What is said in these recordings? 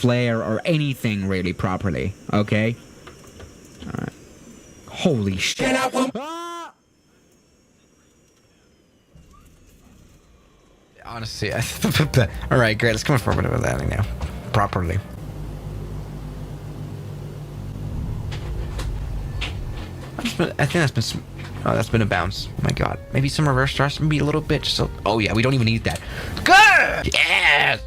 flare or anything really properly. Okay. All right. Holy shit! Ah! Honestly, all right, great. Let's come forward with that now, properly. I think that's been. Oh, that's been a bounce. Oh my god. Maybe some reverse thrust, maybe a little bit. So. Oh yeah, we don't even need that. Good. Yes.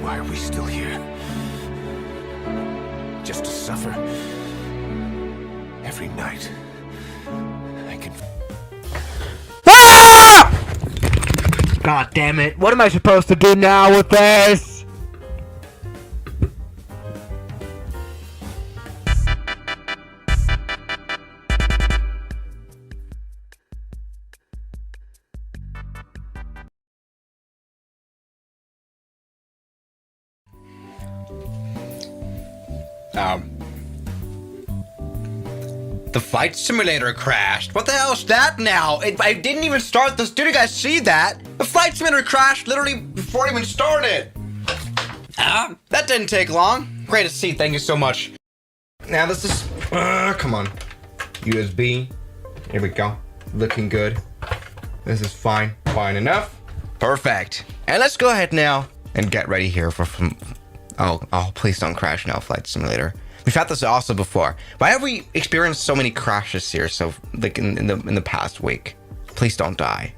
Why are we still here? Just to suffer. Every night. I can... Ah! God damn it. What am I supposed to do now with this? The flight simulator crashed. What the hell is that now? I didn't even start this. Did you guys see that? The flight simulator crashed literally before it even started. That didn't take long. Great to see. Thank you so much. Now this is... come on. USB. Here we go. Looking good. This is fine. Fine enough. Perfect. And let's go ahead now and get ready here for... Oh, please don't crash now, flight simulator. We've had this also before. Why have we experienced so many crashes here? So, like in the past week. Please don't die.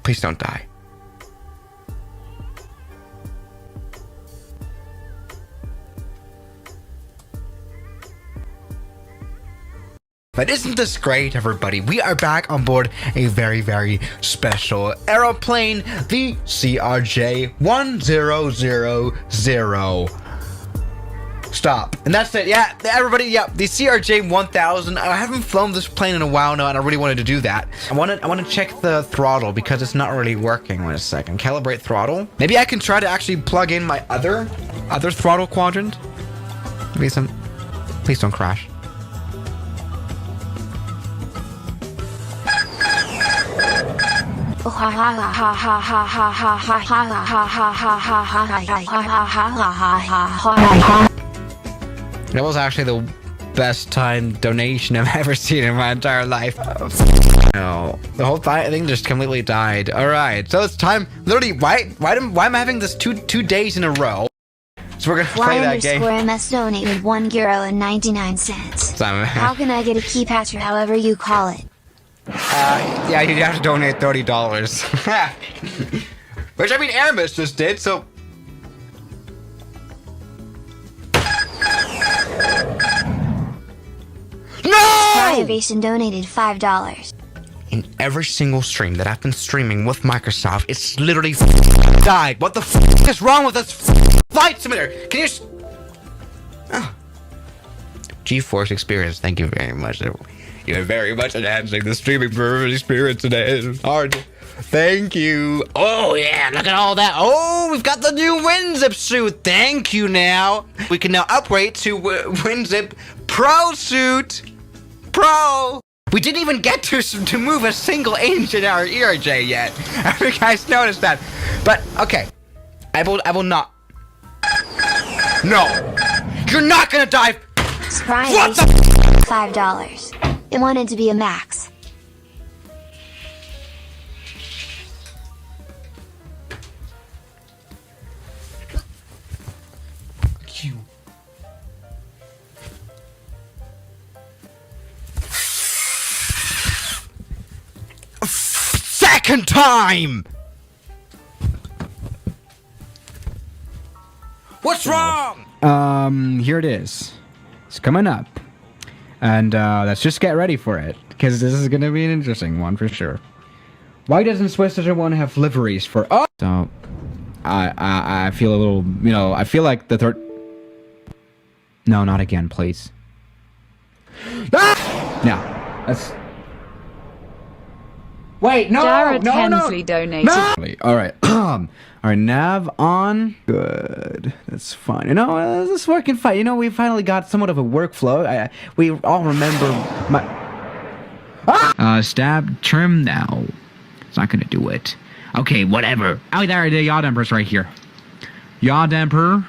Please don't die. But isn't this great, everybody? We are back on board a very, very special aeroplane, the CRJ-1000. Stop. And that's it. Yeah, everybody, yeah, the CRJ-1000. I haven't flown this plane in a while now, and I really wanted to do that. I want to check the throttle because it's not really working. Wait a second. Calibrate throttle. Maybe I can try to actually plug in my other throttle quadrant. Maybe some... Please don't crash. That was actually the best timed donation I've ever seen in my entire life. No, the whole thing just completely died. All right, so it's time. Literally, why am I having this two days in a row? So we're gonna play that game. Y_MS donated €1.99. How can I get a key patch or however you call it? Yeah, you'd have to donate $30. Which, I mean, Aramis just did, so... No! Innovation donated $5. In every single stream that I've been streaming with Microsoft, it's literally died. What the is wrong with this flight simulator? Can you... Oh. GeForce experience, thank you very much. You're very much enhancing the streaming experience today. It's hard. Thank you. Oh, yeah, look at all that. Oh, we've got the new WinZip suit. Thank you now. We can now upgrade to WinZip Pro suit. Pro. We didn't even get to move a single inch in our ERJ yet. Have you guys noticed that? But, okay. I will not. No. You're not gonna die. Surprise. What the $5. It wanted to be a max. You. Second time! What's wrong? Here it is. It's coming up. And let's just get ready for it, because this is going to be an interesting one for sure. Why doesn't swiss001 have liveries for... Oh! So, I feel a little, you know, I feel like the third... No, not again, please. Ah! No, that's... Wait, no, Jared no, Hensley no, donated. no! All right, all right, nav on. Good, that's fine. You know, this is working fine. You know, we finally got somewhat of a workflow. We all remember my... Stab trim now. It's not gonna do it. Okay, whatever. Oh, there, the yaw damper's right here. Yaw damper.